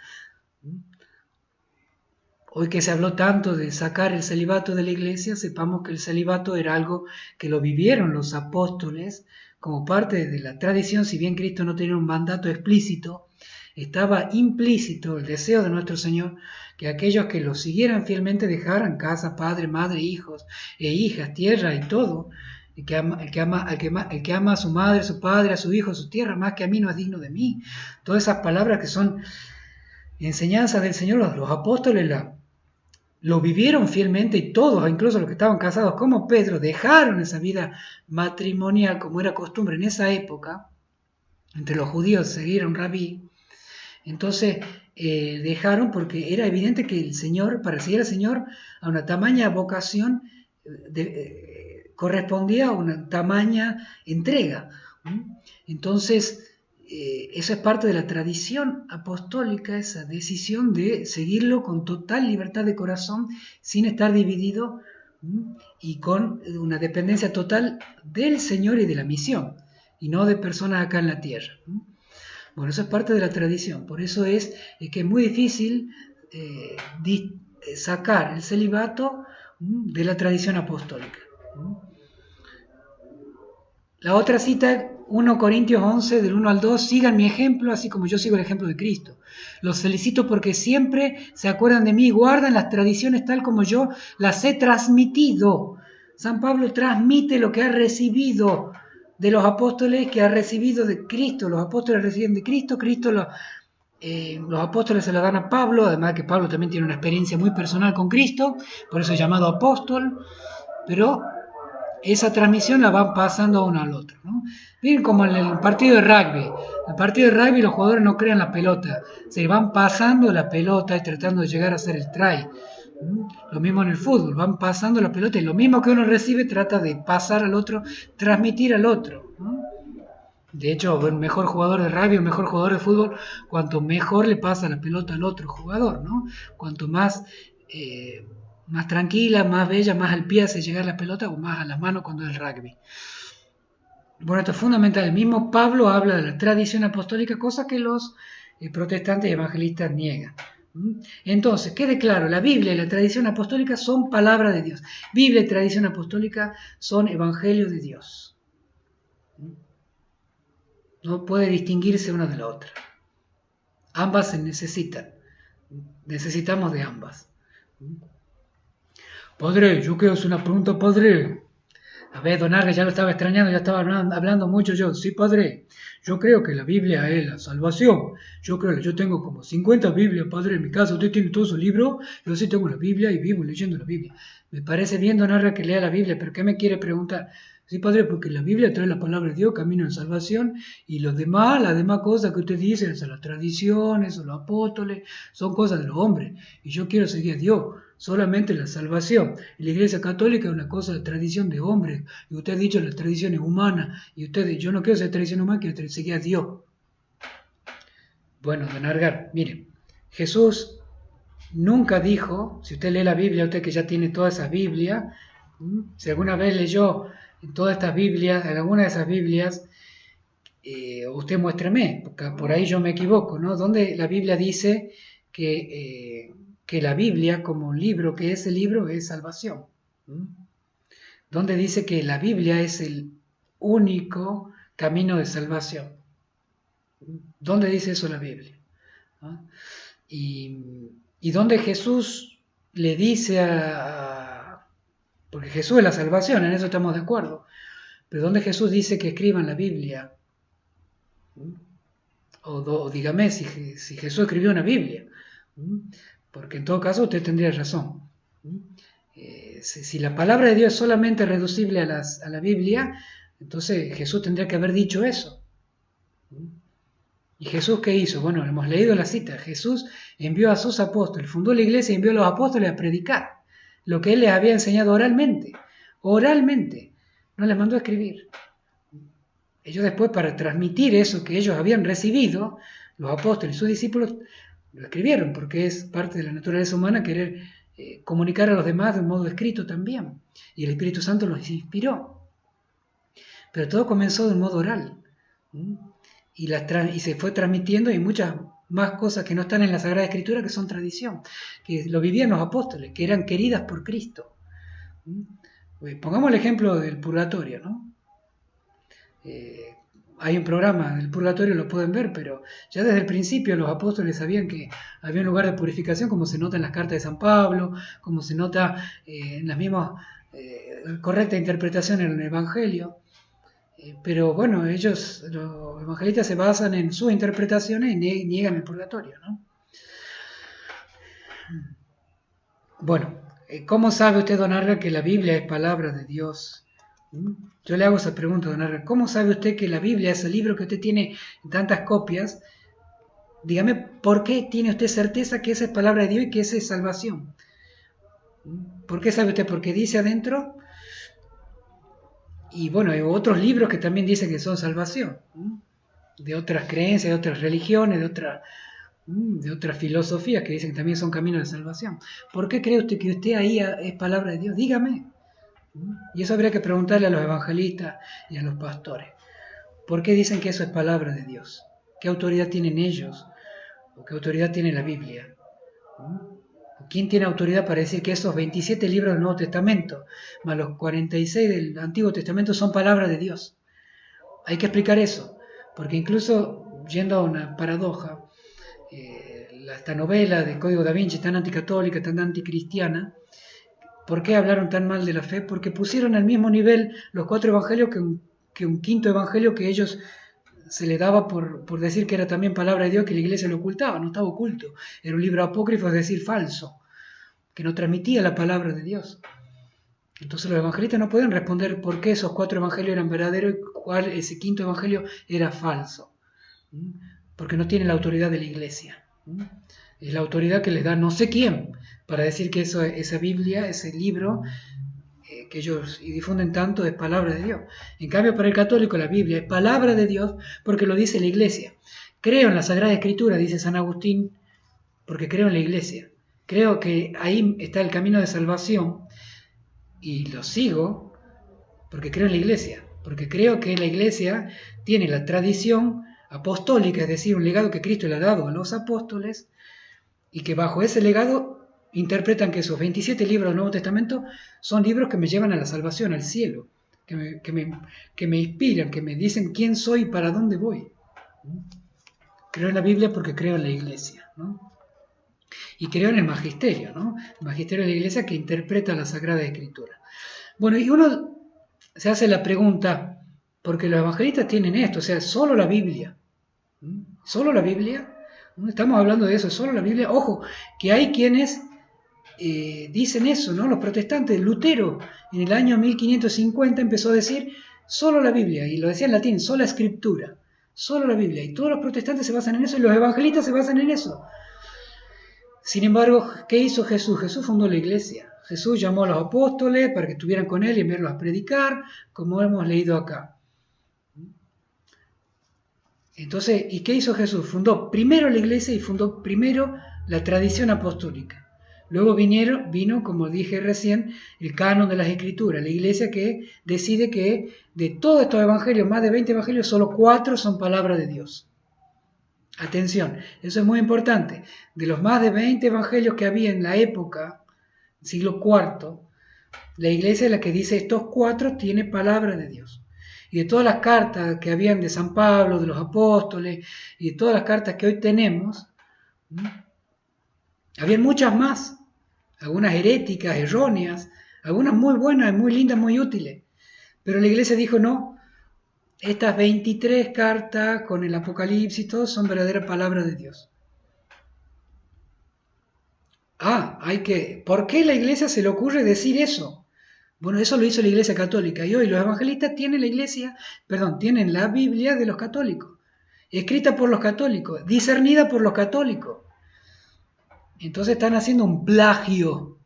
Hoy que se habló tanto de sacar el celibato de la iglesia, sepamos que el celibato era algo que lo vivieron los apóstoles como parte de la tradición, si bien Cristo no tenía un mandato explícito, estaba implícito el deseo de nuestro Señor que aquellos que lo siguieran fielmente dejaran casa, padre, madre, hijos e hijas, tierra y todo, el que ama a su madre, a su padre, a su hijo, a su tierra, más que a mí, no es digno de mí. Todas esas palabras que son enseñanzas del Señor, los apóstoles lo vivieron fielmente, y todos, incluso los que estaban casados como Pedro, dejaron esa vida matrimonial como era costumbre en esa época, entre los judíos seguir a un rabí. Entonces dejaron, porque era evidente que el Señor, para seguir al Señor, a una tamaña vocación correspondía a una tamaña entrega. Entonces, eso es parte de la tradición apostólica, esa decisión de seguirlo con total libertad de corazón, sin estar dividido y con una dependencia total del Señor y de la misión, y no de personas acá en la tierra. Bueno, eso es parte de la tradición, por eso es que es muy difícil sacar el celibato de la tradición apostólica. La otra cita, 1 Corintios 11, del 1 al 2, sigan mi ejemplo, así como yo sigo el ejemplo de Cristo. Los felicito porque siempre se acuerdan de mí y guardan las tradiciones tal como yo las he transmitido. San Pablo transmite lo que ha recibido de los apóstoles, que ha recibido de Cristo. Los apóstoles reciben de Cristo, los apóstoles se lo dan a Pablo, además que Pablo también tiene una experiencia muy personal con Cristo, por eso es llamado apóstol, pero esa transmisión la van pasando uno al otro, ¿no? Miren como en el partido de rugby. En el partido de rugby los jugadores no crean la pelota, se van pasando la pelota y tratando de llegar a hacer el try. Lo mismo en el fútbol, van pasando la pelota y lo mismo que uno recibe trata de pasar al otro, transmitir al otro, ¿no? De hecho, el mejor jugador de rugby, el mejor jugador de fútbol, cuanto mejor le pasa la pelota al otro jugador, ¿no? Cuanto más tranquila, más bella, más al pie hace llegar la pelota, o más a las manos cuando es el rugby. Bueno, esto es fundamental. El mismo Pablo habla de la tradición apostólica, cosa que los protestantes y evangelistas niegan. Entonces, quede claro, la Biblia y la tradición apostólica son palabra de Dios. Biblia y tradición apostólica son evangelio de Dios. No puede distinguirse una de la otra. Ambas se necesitan. Necesitamos de ambas. Padre, yo quiero hacer una pregunta, padre. A ver, don Arre, ya lo estaba extrañando, ya estaba hablando mucho yo. Sí, padre, yo creo que la Biblia es la salvación. Yo tengo como 50 Biblias, padre, en mi casa. Usted tiene todos sus libros, yo sí tengo la Biblia y vivo leyendo la Biblia. Me parece bien, don Arre, que lea la Biblia, pero ¿qué me quiere preguntar? Sí, padre, porque la Biblia trae la palabra de Dios, camino de salvación, y las demás cosas que usted dice, o sea, las tradiciones o los apóstoles, son cosas de los hombres. Y yo quiero seguir a Dios, solamente la salvación. La Iglesia Católica es una cosa de tradición de hombres, y usted ha dicho las tradiciones humanas, y yo no quiero ser tradición humana, quiero seguir a Dios. Bueno, don Argar, mire, Jesús nunca dijo, si usted lee la Biblia, usted que ya tiene toda esa Biblia, si alguna vez leyó en todas estas Biblias, en alguna de esas Biblias, usted muéstrame, porque por ahí yo me equivoco, ¿no? Donde la Biblia dice que la Biblia como libro, que ese libro es salvación. Donde dice que la Biblia es el único camino de salvación. ¿Dónde dice eso la Biblia? ¿No? Y donde Jesús le dice porque Jesús es la salvación, en eso estamos de acuerdo, pero donde Jesús dice que escriban la Biblia, o dígame si Jesús escribió una Biblia, porque en todo caso usted tendría razón. Si la palabra de Dios es solamente reducible a la Biblia, entonces Jesús tendría que haber dicho eso. ¿Y Jesús qué hizo? Bueno, hemos leído la cita. Jesús envió a sus apóstoles, fundó la iglesia y envió a los apóstoles a predicar lo que él les había enseñado oralmente. Oralmente. No les mandó a escribir. Ellos después, para transmitir eso que ellos habían recibido, los apóstoles y sus discípulos lo escribieron, porque es parte de la naturaleza humana querer comunicar a los demás de un modo escrito también. Y el Espíritu Santo los inspiró. Pero todo comenzó de un modo oral. Y se fue transmitiendo, y muchas más cosas que no están en la Sagrada Escritura, que son tradición, que lo vivían los apóstoles, que eran queridas por Cristo. Pongamos el ejemplo del purgatorio, ¿no? Hay un programa del purgatorio, lo pueden ver, pero ya desde el principio los apóstoles sabían que había un lugar de purificación, como se nota en las cartas de San Pablo, como se nota en las mismas correcta interpretación en el Evangelio. Pero bueno, los evangelistas se basan en sus interpretaciones y niegan el purgatorio, ¿no? Bueno, ¿cómo sabe usted, don Arga, que la Biblia es palabra de Dios? Yo le hago esa pregunta, don Arga. ¿Cómo sabe usted que la Biblia, ese libro que usted tiene en tantas copias, dígame, ¿por qué tiene usted certeza que esa es palabra de Dios y que esa es salvación? ¿Por qué sabe usted? Porque dice adentro, y bueno, hay otros libros que también dicen que son salvación, de otras creencias, de otras religiones, de otras filosofías que dicen que también son caminos de salvación. ¿Por qué cree usted que usted ahí es palabra de Dios? Dígame. Y eso habría que preguntarle a los evangelistas y a los pastores. ¿Por qué dicen que eso es palabra de Dios? ¿Qué autoridad tienen ellos? ¿O qué autoridad tiene la Biblia? ¿Quién tiene autoridad para decir que esos 27 libros del Nuevo Testamento, más los 46 del Antiguo Testamento, son palabra de Dios? Hay que explicar eso, porque incluso, yendo a una paradoja, esta novela de Código Da Vinci, tan anticatólica, tan anticristiana, ¿por qué hablaron tan mal de la fe? Porque pusieron al mismo nivel los 4 evangelios que un quinto evangelio que ellos se le daba por decir que era también palabra de Dios, que la iglesia lo ocultaba, no estaba oculto. Era un libro apócrifo, es decir, falso, que no transmitía la palabra de Dios. Entonces los evangelistas no pueden responder por qué esos 4 evangelios eran verdaderos y cuál ese quinto evangelio era falso. Porque no tienen la autoridad de la iglesia. Es la autoridad que les da no sé quién para decir que esa Biblia, ese libro que ellos difunden tanto, es palabra de Dios. En cambio, para el católico la Biblia es palabra de Dios porque lo dice la iglesia. Creo en la Sagrada Escritura, dice San Agustín, porque creo en la iglesia. Creo que ahí está el camino de salvación y lo sigo porque creo en la iglesia. Porque creo que la iglesia tiene la tradición apostólica, es decir, un legado que Cristo le ha dado a los apóstoles, y que bajo ese legado interpretan que esos 27 libros del Nuevo Testamento son libros que me llevan a la salvación, al cielo, que me inspiran, que me dicen quién soy y para dónde voy. Creo en la Biblia porque creo en la iglesia, ¿no? Y creo en el magisterio, ¿no? El magisterio de la iglesia que interpreta la Sagrada Escritura. Bueno, y uno se hace la pregunta, porque los evangelistas tienen esto, o sea, solo la Biblia. ¿Solo la Biblia? No estamos hablando de eso, solo la Biblia. Ojo, que hay quienes dicen eso, ¿no? Los protestantes. Lutero, en el año 1550, empezó a decir solo la Biblia, y lo decía en latín, sola escritura, solo la Biblia. Y todos los protestantes se basan en eso, y los evangelistas se basan en eso. Sin embargo, ¿qué hizo Jesús? Jesús fundó la iglesia. Jesús llamó a los apóstoles para que estuvieran con él y enviarlos a predicar, como hemos leído acá. Entonces, ¿y qué hizo Jesús? Fundó primero la iglesia y fundó primero la tradición apostólica. Luego vino, como dije recién, el canon de las escrituras, la iglesia que decide que de todos estos evangelios, más de 20 evangelios, solo 4 son palabra de Dios. Atención, eso es muy importante. De los más de 20 evangelios que había en la época, siglo IV, la iglesia es la que dice estos 4 tiene palabra de Dios. Y de todas las cartas que habían de San Pablo, de los apóstoles, y de todas las cartas que hoy tenemos, habían muchas más, algunas heréticas, erróneas, algunas muy buenas, muy lindas, muy útiles. Pero la iglesia dijo no, estas 23 cartas con el Apocalipsis, todos son verdaderas palabras de Dios. ¿Por qué la iglesia se le ocurre decir eso? Bueno, eso lo hizo la Iglesia Católica y hoy los evangelistas tienen tienen la Biblia de los católicos, escrita por los católicos, discernida por los católicos. Entonces están haciendo un plagio,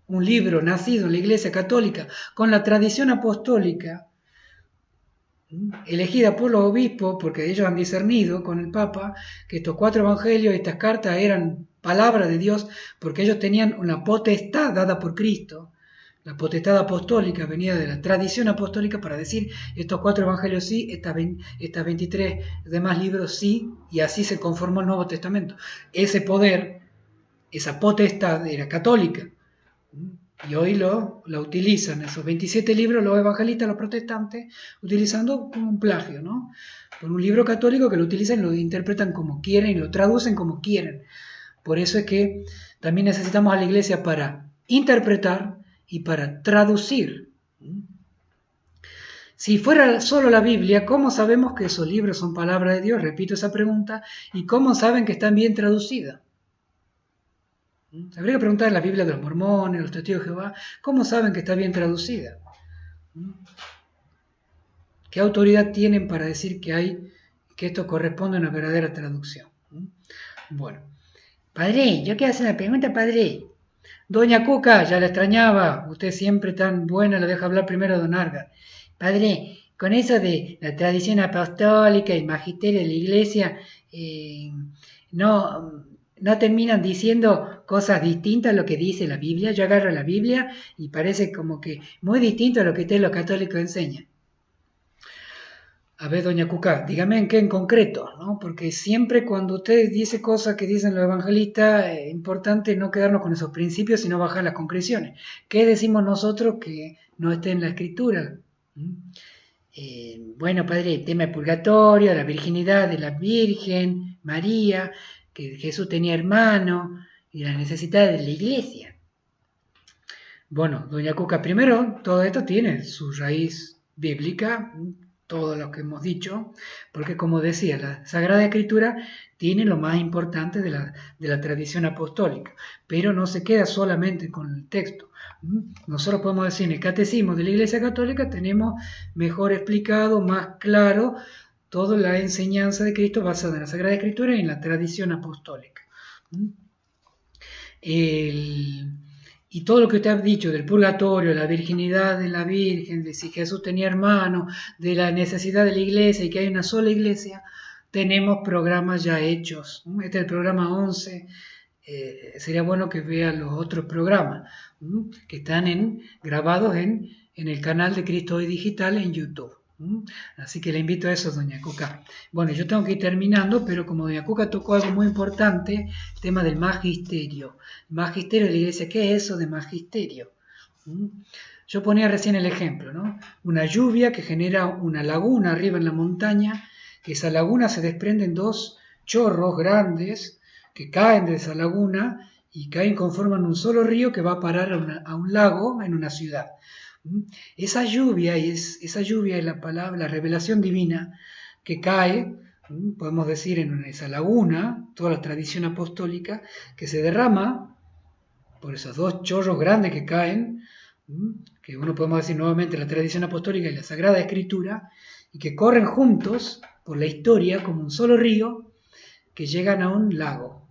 un libro nacido en la Iglesia Católica con la tradición apostólica, elegida por los obispos, porque ellos han discernido con el Papa que estos 4 evangelios, estas cartas eran palabra de Dios, porque ellos tenían una potestad dada por Cristo. La potestad apostólica venía de la tradición apostólica para decir estos 4 evangelios sí, estas 23 demás libros sí, y así se conformó el Nuevo Testamento. Ese poder, esa potestad era católica. Y hoy la utilizan, esos 27 libros, los evangelistas, los protestantes, utilizando como un plagio, ¿no? Por un libro católico que lo utilizan, lo interpretan como quieren y lo traducen como quieren. Por eso es que también necesitamos a la iglesia para interpretar y para traducir. Si fuera solo la Biblia, ¿cómo sabemos que esos libros son palabra de Dios? Repito esa pregunta. ¿Y cómo saben que están bien traducidas? Habría que preguntar en la Biblia de los mormones, los testigos de Jehová, ¿cómo saben que está bien traducida? ¿Qué autoridad tienen para decir que esto corresponde a una verdadera traducción? Bueno, padre, yo quiero hacer una pregunta, padre. Doña Cuca, ya la extrañaba, usted siempre tan buena, la deja hablar primero a don Arga. Padre, con eso de la tradición apostólica y magisterio de la iglesia, no terminan diciendo cosas distintas a lo que dice la Biblia. Yo agarro la Biblia y parece como que muy distinto a lo que ustedes los católicos enseñan. A ver, doña Cuca, dígame en qué en concreto, ¿no? Porque siempre cuando usted dice cosas que dicen los evangelistas, es importante no quedarnos con esos principios, sino bajar las concreciones. ¿Qué decimos nosotros que no esté en la Escritura? Bueno, padre, el tema del purgatorio, la virginidad de la Virgen, María, que Jesús tenía hermano y la necesidad de la iglesia. Bueno, doña Cuca, primero, todo esto tiene su raíz bíblica, todo lo que hemos dicho, porque como decía, la Sagrada Escritura tiene lo más importante de la tradición apostólica, pero no se queda solamente con el texto. Nosotros podemos decir, en el Catecismo de la Iglesia Católica tenemos mejor explicado, más claro, toda la enseñanza de Cristo basada en la Sagrada Escritura y en la tradición apostólica. Y todo lo que usted ha dicho del purgatorio, la virginidad de la Virgen, de si Jesús tenía hermano, de la necesidad de la iglesia y que hay una sola iglesia, tenemos programas ya hechos. Este es el programa 11. Sería bueno que vea los otros programas que están grabados en el canal de Cristo Hoy Digital en YouTube. Así que le invito a eso, doña Cuca. Bueno, yo tengo que ir terminando, pero como doña Cuca tocó algo muy importante, el tema del magisterio. El magisterio de la iglesia, ¿qué es eso de magisterio? Yo ponía recién el ejemplo, ¿no? Una lluvia que genera una laguna arriba en la montaña, que esa laguna se desprenden dos chorros grandes que caen de esa laguna y conforman un solo río que va a parar a un lago en una ciudad. Esa lluvia es la palabra, la revelación divina que cae, podemos decir, en esa laguna, toda la tradición apostólica, que se derrama por esos dos chorros grandes que caen, que uno podemos decir nuevamente la tradición apostólica y la Sagrada Escritura, y que corren juntos por la historia como un solo río, que llegan a un lago.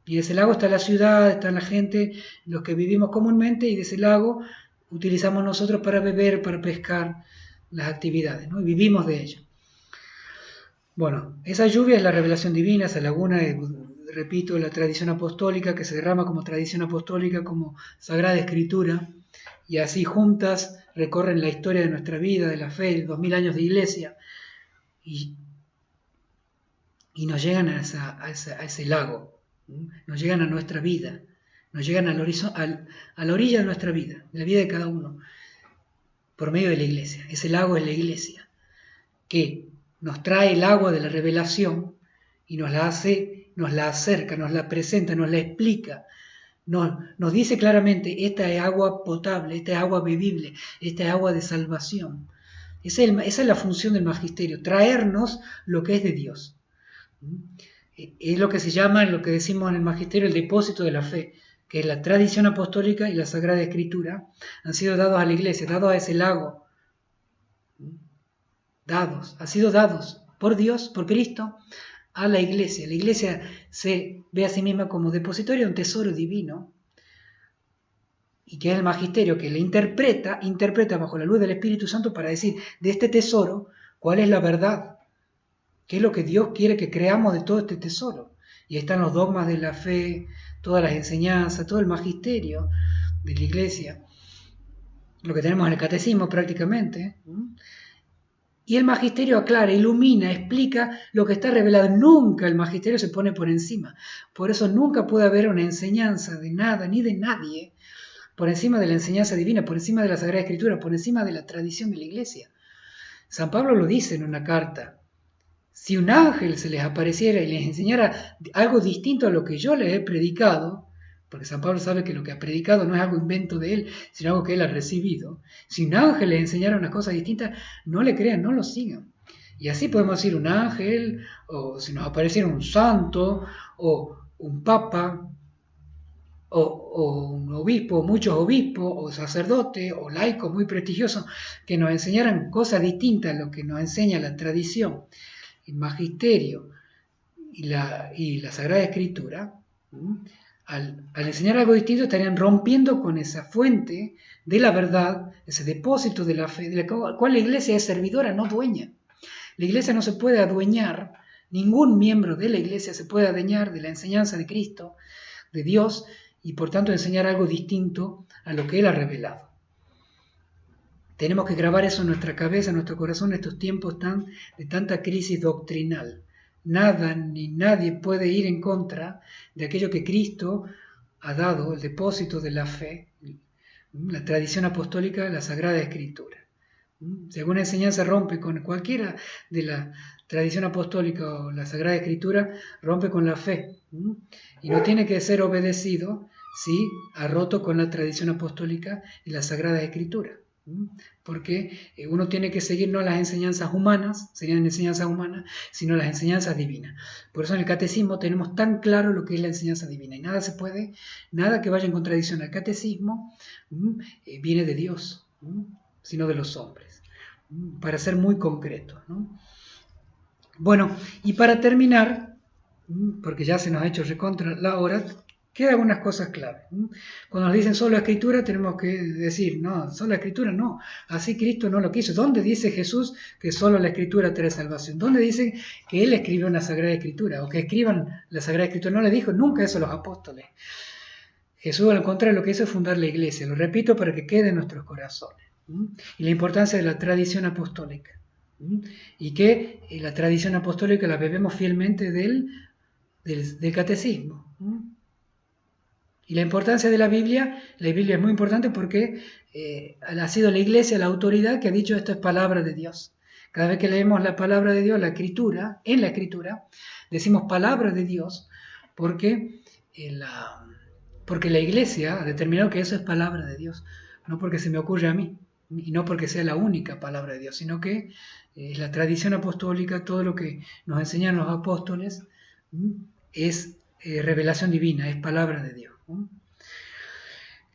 Y de ese lago está la ciudad, está la gente, los que vivimos comúnmente, y de ese lago utilizamos nosotros para beber, para pescar, las actividades, ¿no? Y vivimos de ello. Bueno, esa lluvia es la revelación divina, esa laguna es, repito, la tradición apostólica que se derrama como tradición apostólica, como Sagrada Escritura, y así juntas recorren la historia de nuestra vida, de la fe, de 2000 años de iglesia, y nos llegan a ese lago, nos llegan a nuestra vida, nos llegan a la orilla de nuestra vida, de la vida de cada uno, por medio de la iglesia. Ese lago es la iglesia, que nos trae el agua de la revelación y nos la acerca, nos la presenta, nos la explica, nos dice claramente, esta es agua potable, esta es agua bebible, esta es agua de salvación. Esa es la función del magisterio, traernos lo que es de Dios. Es lo que se llama, lo que decimos en el magisterio, el depósito de la fe, que es la tradición apostólica y la Sagrada Escritura, han sido dados a la iglesia, dados a ese lago. Han sido dados por Dios, por Cristo, a la iglesia. La iglesia se ve a sí misma como depositorio de un tesoro divino, y que es el magisterio que le interpreta bajo la luz del Espíritu Santo para decir de este tesoro cuál es la verdad, qué es lo que Dios quiere que creamos de todo este tesoro. Y ahí están los dogmas de la fe, todas las enseñanzas, todo el magisterio de la iglesia, lo que tenemos en el catecismo prácticamente. Y el magisterio aclara, ilumina, explica lo que está revelado. Nunca el magisterio se pone por encima. Por eso nunca puede haber una enseñanza de nada ni de nadie por encima de la enseñanza divina, por encima de la Sagrada Escritura, por encima de la tradición de la iglesia. San Pablo lo dice en una carta. Si un ángel se les apareciera y les enseñara algo distinto a lo que yo les he predicado, porque San Pablo sabe que lo que ha predicado no es algo invento de él, sino algo que él ha recibido. Si un ángel le enseñara una cosa distinta, no le crean, no lo sigan. Y así podemos decir un ángel, o si nos apareciera un santo, o un papa, o un obispo, muchos obispos, o sacerdotes, o laicos muy prestigiosos, que nos enseñaran cosas distintas a lo que nos enseña la tradición, el magisterio y la Sagrada Escritura. Al enseñar algo distinto estarían rompiendo con esa fuente de la verdad, ese depósito de la fe, de la cual la Iglesia es servidora, no dueña. La Iglesia no se puede adueñar, ningún miembro de la Iglesia se puede adueñar de la enseñanza de Cristo, de Dios, y por tanto enseñar algo distinto a lo que Él ha revelado. Tenemos que grabar eso en nuestra cabeza, en nuestro corazón, en estos tiempos de tanta crisis doctrinal. Nada ni nadie puede ir en contra de aquello que Cristo ha dado, el depósito de la fe, la tradición apostólica, la Sagrada Escritura. Si alguna enseñanza rompe con cualquiera de la tradición apostólica o la Sagrada Escritura, rompe con la fe. Y no tiene que ser obedecido si ha roto con la tradición apostólica y la Sagrada Escritura. Porque uno tiene que seguir no las enseñanzas humanas, serían enseñanzas humanas, sino las enseñanzas divinas. Por eso en el catecismo tenemos tan claro lo que es la enseñanza divina. Y nada que vaya en contradicción al catecismo viene de Dios, sino de los hombres, para ser muy concretos, ¿no? Bueno, y para terminar, porque ya se nos ha hecho recontra la hora, quedan algunas cosas claves. Cuando nos dicen solo la Escritura, tenemos que decir, no, solo la Escritura no, así Cristo no lo quiso. ¿Dónde dice Jesús que solo la Escritura trae salvación? ¿Dónde dice que Él escribió una Sagrada Escritura? O que escriban la Sagrada Escritura. No le dijo nunca eso a los apóstoles. Jesús, al contrario, lo que hizo es fundar la Iglesia. Lo repito para que quede en nuestros corazones. Y la importancia de la tradición apostólica. Y que la tradición apostólica la bebemos fielmente del catecismo. Y la importancia de la Biblia es muy importante porque ha sido la Iglesia la autoridad que ha dicho esto es palabra de Dios. Cada vez que leemos la palabra de Dios, la Escritura, en la Escritura, decimos palabra de Dios porque la Iglesia ha determinado que eso es palabra de Dios, no porque se me ocurre a mí, y no porque sea la única palabra de Dios, sino que la tradición apostólica, todo lo que nos enseñan los apóstoles, es revelación divina, es palabra de Dios.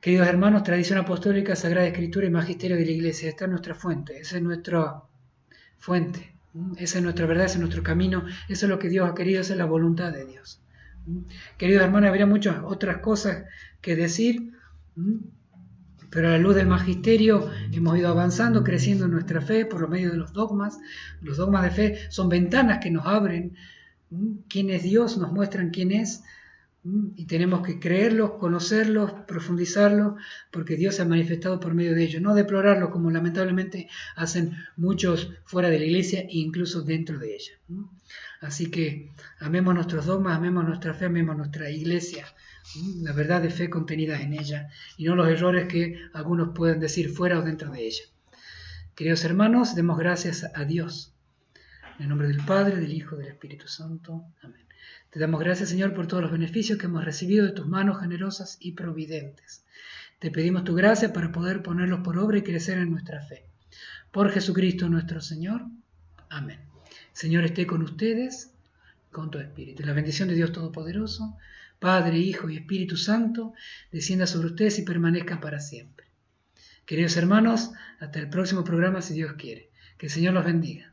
Queridos hermanos, tradición apostólica, Sagrada Escritura y Magisterio de la Iglesia, esta es nuestra fuente, esa es nuestra fuente, esa es nuestra verdad, ese es nuestro camino, eso es lo que Dios ha querido, esa es la voluntad de Dios. Queridos hermanos, habría muchas otras cosas que decir, pero a la luz del magisterio hemos ido avanzando, creciendo en nuestra fe por lo medio de los dogmas. Los dogmas de fe son ventanas que nos abren quién es Dios, nos muestran quién es, y tenemos que creerlos, conocerlos, profundizarlos, porque Dios se ha manifestado por medio de ellos, no deplorarlos como lamentablemente hacen muchos fuera de la Iglesia e incluso dentro de ella. Así que amemos nuestros dogmas, amemos nuestra fe, amemos nuestra Iglesia, la verdad de fe contenida en ella, y no los errores que algunos pueden decir fuera o dentro de ella. Queridos hermanos, demos gracias a Dios. En el nombre del Padre, del Hijo y del Espíritu Santo. Amén. Te damos gracias, Señor, por todos los beneficios que hemos recibido de tus manos generosas y providentes. Te pedimos tu gracia para poder ponerlos por obra y crecer en nuestra fe. Por Jesucristo nuestro Señor. Amén. Señor, esté con ustedes, con tu Espíritu. La bendición de Dios Todopoderoso, Padre, Hijo y Espíritu Santo, descienda sobre ustedes y permanezca para siempre. Queridos hermanos, hasta el próximo programa, si Dios quiere. Que el Señor los bendiga.